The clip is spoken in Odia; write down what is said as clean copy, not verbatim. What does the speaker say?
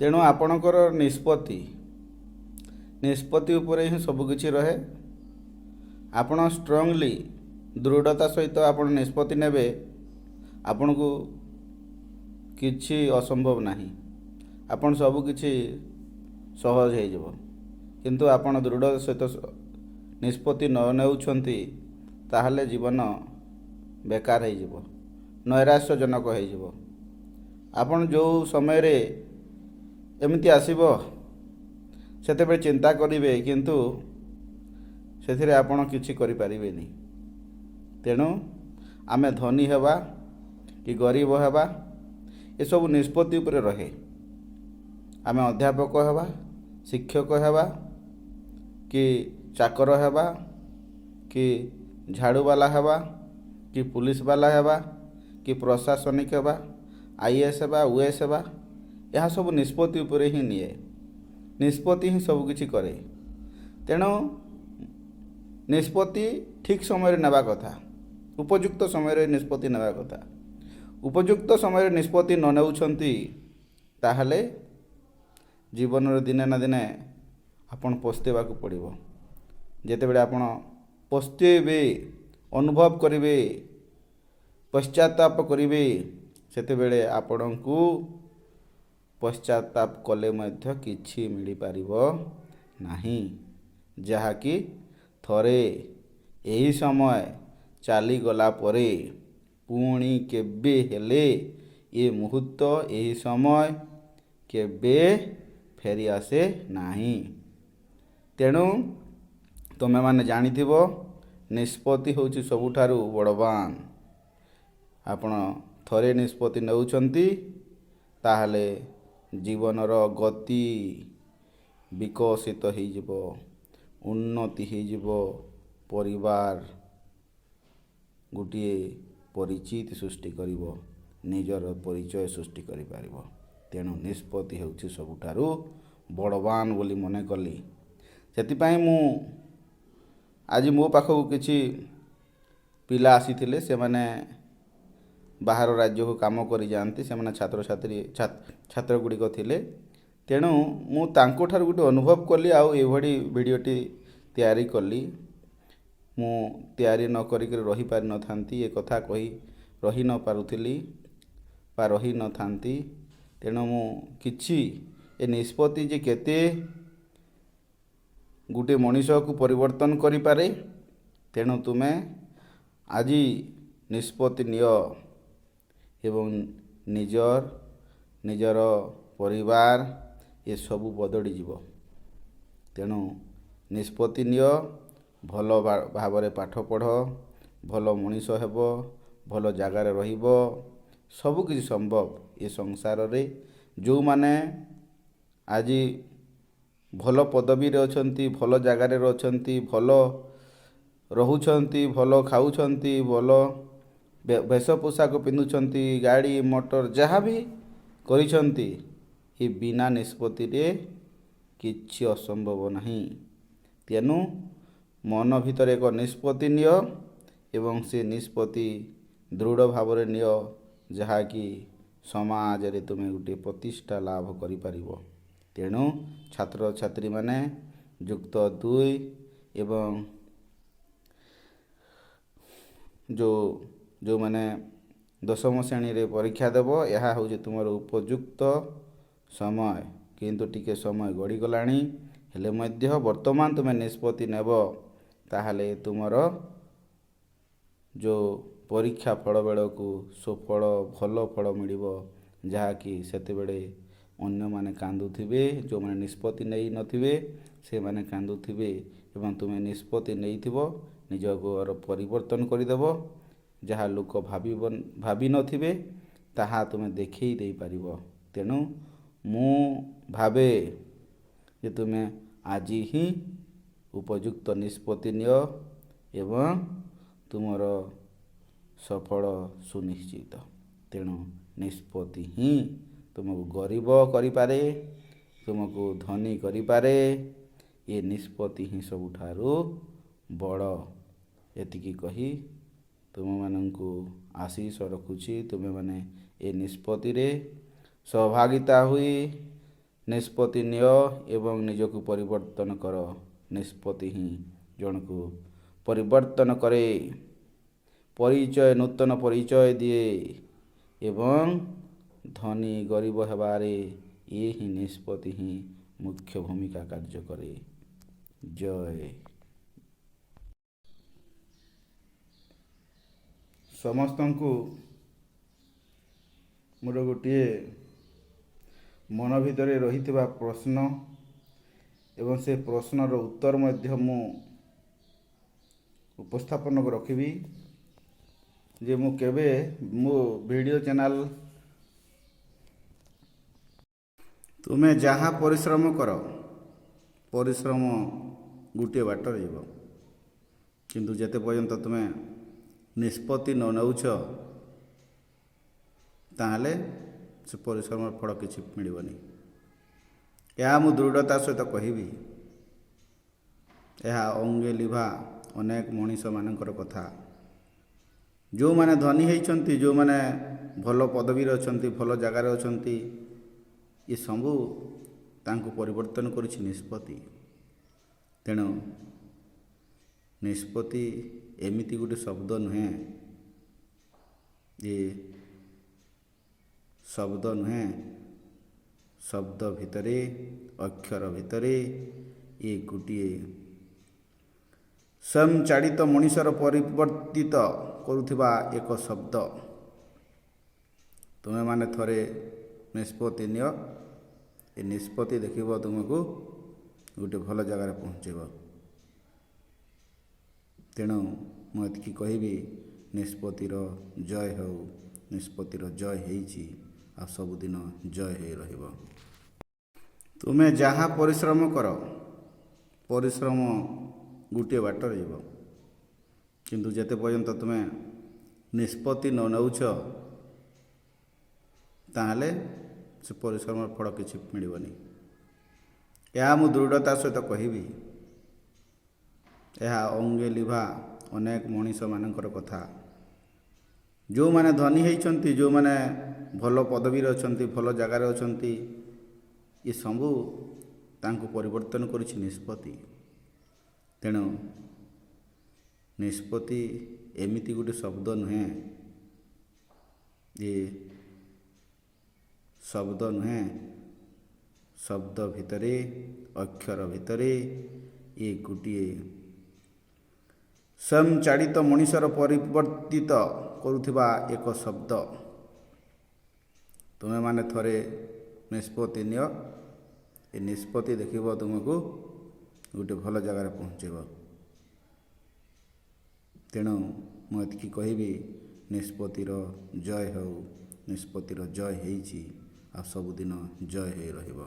ତେଣୁ ଆପଣଙ୍କର ନିଷ୍ପତ୍ତି ଉପରେ ହିଁ ସବୁକିଛି ରହେ। ଆପଣ ଷ୍ଟ୍ରଙ୍ଗଲି ଦୃଢ଼ତା ସହିତ ଆପଣ ନିଷ୍ପତ୍ତି ନେବେ, ଆପଣଙ୍କୁ କିଛି ଅସମ୍ଭବ ନାହିଁ। ଆପଣ ସବୁକିଛି ସହଜ ହେଇଯିବ। କିନ୍ତୁ ଆପଣ ଦୃଢ଼ ସହିତ ନିଷ୍ପତ୍ତି ନ ନେଉଛନ୍ତି ତାହେଲେ ଜୀବନ ବେକାର ହେଇଯିବ, ନୈରାଶ୍ୟଜନକ ହେଇଯିବ। ଆପଣ ଯେଉଁ ସମୟରେ ଏମିତି ଆସିବ ସେତେବେଳେ ଚିନ୍ତା କରିବେ, କିନ୍ତୁ ସେଥିରେ ଆପଣ କିଛି କରିପାରିବେନି। ତେଣୁ ଆମେ ଧନୀ ହେବା କି ଗରିବ ହେବା ଏସବୁ ନିଷ୍ପତ୍ତି ଉପରେ ରହେ। ଆମେ ଅଧ୍ୟାପକ ହେବା, ଶିକ୍ଷକ ହେବା କି ଚାକର ହେବା କି ଝାଡ଼ୁବାଲା ହେବା କି ପୁଲିସ ବାଲା ହେବା କି ପ୍ରଶାସନିକ ହେବା, IAS ହେବା, OAS ହେବା, ଏହା ସବୁ ନିଷ୍ପତ୍ତି ଉପରେ ହିଁ ନିଏ। ନିଷ୍ପତ୍ତି ହିଁ ସବୁକିଛି କରେ। ତେଣୁ ନିଷ୍ପତ୍ତି ଠିକ୍ ସମୟରେ ନେବା କଥା, ଉପଯୁକ୍ତ ସମୟରେ ନିଷ୍ପତ୍ତି ନେବା କଥା। ଉପଯୁକ୍ତ ସମୟରେ ନିଷ୍ପତ୍ତି ନ ନେଉଛନ୍ତି ତାହେଲେ ଜୀବନରେ ଦିନେ ନା ଦିନେ ଆପଣ ପସ୍ତେଇବାକୁ ପଡ଼ିବ। ଯେତେବେଳେ ଆପଣ ପସ୍ତେଇବେ, ଅନୁଭବ କରିବେ, ପଶ୍ଚାତାପ କରିବେ, ସେତେବେଳେ ଆପଣଙ୍କୁ ପଶ୍ଚାତାପ କଲେ ମଧ୍ୟ କିଛି ମିଳିପାରିବ ନାହିଁ। ଯାହାକି ଥରେ ଏହି ସମୟ ଚାଲିଗଲା ପରେ ପୁଣି କେବେ ହେଲେ ଏ ମୁହୂର୍ତ୍ତ, ଏହି ସମୟ କେବେ ଫେରିଆସେ ନାହିଁ। ତେଣୁ ତୁମେମାନେ ଜାଣିଥିବ, ନିଷ୍ପତ୍ତି ହେଉଛି ସବୁଠାରୁ ବଡ଼ବାନ। ଆପଣ ଥରେ ନିଷ୍ପତ୍ତି ନେଉଛନ୍ତି ତାହେଲେ ଜୀବନର ଗତି ବିକଶିତ ହୋଇଯିବ, ଉନ୍ନତି ହୋଇଯିବ, ପରିବାର ଗୋଟିଏ ପରିଚିତି ସୃଷ୍ଟି କରିବ, ନିଜର ପରିଚୟ ସୃଷ୍ଟି କରିପାରିବ। ତେଣୁ ନିଷ୍ପତ୍ତି ହେଉଛି ସବୁଠାରୁ ବଡ଼ବାନ ବୋଲି ମନେ କଲି। ସେଥିପାଇଁ ମୁଁ ଆଜି ମୋ ପାଖକୁ କିଛି ପିଲା ଆସିଥିଲେ। ସେମାନେ ବାହାର ରାଜ୍ୟକୁ କାମ କରି ଯାଆନ୍ତି। ସେମାନେ ଛାତ୍ର ଗୁଡ଼ିକ ଥିଲେ। ତେଣୁ ମୁଁ ତାଙ୍କଠାରୁ ଗୋଟେ ଅନୁଭବ କଲି ଆଉ ଏଭଳି ଭିଡ଼ିଓଟି ତିଆରି କଲି। ମୁଁ ତିଆରି ନ କରିକି ରହିପାରିନଥାନ୍ତି, ଏ କଥା କହି ରହି ନ ପାରୁଥିଲି ବା ରହିନଥାନ୍ତି। ତେଣୁ ମୁଁ କିଛି ଏ ନିଷ୍ପତ୍ତି ଯେ କେତେ ଗୋଟିଏ ମଣିଷକୁ ପରିବର୍ତ୍ତନ କରିପାରେ, ତେଣୁ ତୁମେ ଆଜି ନିଷ୍ପତ୍ତି ନିଅ ଏବଂ ନିଜର ପରିବାର ଏସବୁ ବଦଳିଯିବ। ତେଣୁ ନିଷ୍ପତ୍ତି ନିଅ, ଭଲ ଭାବରେ ପାଠ ପଢ଼, ଭଲ ମଣିଷ ହେବ, ଭଲ ଜାଗାରେ ରହିବ। ସବୁକିଛି ସମ୍ଭବ ଏ ସଂସାରରେ। ଯେଉଁମାନେ ଆଜି ଭଲ ପଦବୀରେ ଅଛନ୍ତି, ଭଲ ଜାଗାରେ ଅଛନ୍ତି, ଭଲ ରହୁଛନ୍ତି, ଭଲ ଖାଉଛନ୍ତି, ଭଲ ବେଶ ପୋଷାକ ପିନ୍ଧୁଛନ୍ତି, ଗାଡ଼ି ମଟର ଯାହା ବି କରିଛନ୍ତି, ଏ ବିନା ନିଷ୍ପତ୍ତିରେ କିଛି ଅସମ୍ଭବ ନାହିଁ। ତେଣୁ ମନ ଭିତରେ ଏକ ନିଷ୍ପତ୍ତି ନିଅ ଏବଂ ସେ ନିଷ୍ପତ୍ତି ଦୃଢ଼ ଭାବରେ ନିଅ, ଯାହାକି ସମାଜରେ ତୁମେ ଗୋଟିଏ ପ୍ରତିଷ୍ଠା ଲାଭ କରିପାରିବ। ତେଣୁ ଛାତ୍ରଛାତ୍ରୀମାନେ ଯୁକ୍ତ 2 ଏବଂ ଯେଉଁମାନେ 10ମ ଶ୍ରେଣୀରେ ପରୀକ୍ଷା ଦେବ, ଏହା ହେଉଛି ତୁମର ଉପଯୁକ୍ତ ସମୟ। କିନ୍ତୁ ଟିକେ ସମୟ ଗଡ଼ିଗଲାଣି, ହେଲେ ମଧ୍ୟ ବର୍ତ୍ତମାନ ତୁମେ ନିଷ୍ପତ୍ତି ନେବ, ତାହେଲେ ତୁମର ଯେଉଁ ପରୀକ୍ଷା ଫଳ ବେଳକୁ ସୁଫଳ, ଭଲ ଫଳ ମିଳିବ। ଯାହାକି ସେତେବେଳେ ଅନ୍ୟମାନେ କାନ୍ଦୁଥିବେ, ଯେଉଁମାନେ ନିଷ୍ପତ୍ତି ନେଇନଥିବେ ସେମାନେ କାନ୍ଦୁଥିବେ ଏବଂ ତୁମେ ନିଷ୍ପତ୍ତି ନେଇଥିବ, ନିଜର ପରିବର୍ତ୍ତନ କରିଦେବ। ଯାହା ଲୋକ ଭାବିନଥିବେ ତାହା ତୁମେ ଦେଖେଇ ଦେଇପାରିବ। ତେଣୁ ମୁଁ ଭାବେ ଯେ ତୁମେ ଆଜି ହିଁ ଉପଯୁକ୍ତ ନିଷ୍ପତ୍ତି ନିଅ ଏବଂ ତୁମର ସଫଳ ସୁନିଶ୍ଚିତ। ତେଣୁ ନିଷ୍ପତ୍ତି ହିଁ ତୁମକୁ ଗରିବ କରିପାରେ, ତୁମକୁ ଧନୀ କରିପାରେ। ଏ ନିଷ୍ପତ୍ତି ହିଁ ସବୁଠାରୁ ବଡ଼। ଏତିକି କହି ତୁମମାନଙ୍କୁ ଆଶୀଷ ରଖୁଛି। ତୁମେମାନେ ଏ ନିଷ୍ପତ୍ତିରେ ସହଭାଗିତା ହୋଇ ନିଷ୍ପତ୍ତି ନିଅ ଏବଂ ନିଜକୁ ପରିବର୍ତ୍ତନ କର। ନିଷ୍ପତ୍ତି ହିଁ ଜଣକୁ ପରିବର୍ତ୍ତନ କରେ, ନୂତନ ପରିଚୟ ଦିଏ ଏବଂ ଧନୀ ଗରିବ ହେବାରେ ଏହି ନିଷ୍ପତ୍ତି ହିଁ ମୁଖ୍ୟ ଭୂମିକା କାର୍ଯ୍ୟ କରେ। ଜୟ। ସମସ୍ତଙ୍କୁ ମୋର ଗୋଟିଏ ମନ ଭିତରେ ରହିଥିବା ପ୍ରଶ୍ନ ଏବଂ ସେ ପ୍ରଶ୍ନର ଉତ୍ତର ମଧ୍ୟ ମୁଁ ଉପସ୍ଥାପନ ରଖିବି ଯେ ମୁଁ କେବେ ମୋ ଭିଡ଼ିଓ ଚ୍ୟାନେଲ ତୁମେ ଯାହା ପରିଶ୍ରମ କର, ପରିଶ୍ରମ ଗୋଟିଏ ବାଟରେ ଯିବ, କିନ୍ତୁ ଯେତେ ପର୍ଯ୍ୟନ୍ତ ତୁମେ ନିଷ୍ପତ୍ତି ନ ନେଉଛ ତାହେଲେ ସେ ପରିଶ୍ରମର ଫଳ କିଛି ମିଳିବନି। ଏହା ମୁଁ ଦୃଢ଼ତା ସହିତ କହିବି। ଏହା ଅଙ୍ଗେ ଲିଭା ଅନେକ ମଣିଷମାନଙ୍କର କଥା। ଯେଉଁମାନେ ଧନୀ ହୋଇଛନ୍ତି, ଯେଉଁମାନେ ଭଲ ପଦବୀରେ ଅଛନ୍ତି, ଭଲ ଜାଗାରେ ଅଛନ୍ତି, ଏସବୁ ତାଙ୍କୁ ପରିବର୍ତ୍ତନ କରିଛି ନିଷ୍ପତ୍ତି। ତେଣୁ ନିଷ୍ପତ୍ତି ଏମିତି ଗୋଟେ ଶବ୍ଦ ନୁହେଁ ଯେ ଶବ୍ଦ ନୁହେଁ, ଶବ୍ଦ ଭିତରେ, ଅକ୍ଷର ଭିତରେ ଏ ଗୋଟିଏ ସ୍ୱୟଂଚାଳିତ ମଣିଷର ପରିବର୍ତ୍ତିତ କରୁଥିବା ଏକ ଶବ୍ଦ। ତୁମେମାନେ ଥରେ ନିଷ୍ପତ୍ତି ନିଅ, ଏ ନିଷ୍ପତ୍ତି ଦେଖିବ ତୁମକୁ ଗୋଟେ ଭଲ ଜାଗାରେ ପହଞ୍ଚିବ। ତେଣୁ ମୁଁ ଏତିକି କହିବି, ନିଷ୍ପତ୍ତିର ଜୟ ହେଉ। ନିଷ୍ପତ୍ତିର ଜୟ ହେଇଛି, ଆଉ ସବୁଦିନ ଜୟ ହେଇ ରହିବ। ତୁମେ ଯାହା ପରିଶ୍ରମ କର, ପରିଶ୍ରମ ଗୋଟିଏ ବାଟରେ ଯିବ, କିନ୍ତୁ ଯେତେ ପର୍ଯ୍ୟନ୍ତ ତୁମେ ନିଷ୍ପତ୍ତି ନ ନେଉଛ ତାହେଲେ ସେ ପରିଶ୍ରମର ଫଳ କିଛି ମିଳିବନି। ଏହା ମୁଁ ଦୃଢ଼ତା ସହିତ କହିବି। ଏହା ଅଙ୍ଗେ ଲିଭା ଅନେକ ମଣିଷମାନଙ୍କର କଥା। ଯେଉଁମାନେ ଧନୀ ହୋଇଛନ୍ତି, ଯେଉଁମାନେ ଭଲ ପଦବୀରେ ଅଛନ୍ତି, ଭଲ ଜାଗାରେ ଅଛନ୍ତି, ଏସବୁ ତାଙ୍କୁ ପରିବର୍ତ୍ତନ କରିଛି ନିଷ୍ପତ୍ତି। ତେଣୁ ନିଷ୍ପତ୍ତି ଏମିତି ଗୋଟେ ଶବ୍ଦ ନୁହେଁ ଯେ ଶବ୍ଦ ନୁହେଁ, ଶବ୍ଦ ଭିତରେ, ଅକ୍ଷର ଭିତରେ ଏ ଗୋଟିଏ ସ୍ୱୟଂଚାଳିତ ମଣିଷର ପରିବର୍ତ୍ତିତ କରୁଥିବା ଏକ ଶବ୍ଦ। ତୁମେମାନେ ଥରେ ନିଷ୍ପତ୍ତି ନିଅ, ଏ ନିଷ୍ପତ୍ତି ଦେଖିବ ତୁମକୁ ଗୋଟେ ଭଲ ଜାଗାରେ ପହଞ୍ଚିବ। ତେଣୁ ମୁଁ ଏତିକି କହିବି, ନିଷ୍ପତ୍ତିର ଜୟ ହେଉ। ନିଷ୍ପତ୍ତିର ଜୟ ହେଇଛି, ଆଉ ସବୁଦିନ ଜୟ ହେଇ ରହିବ।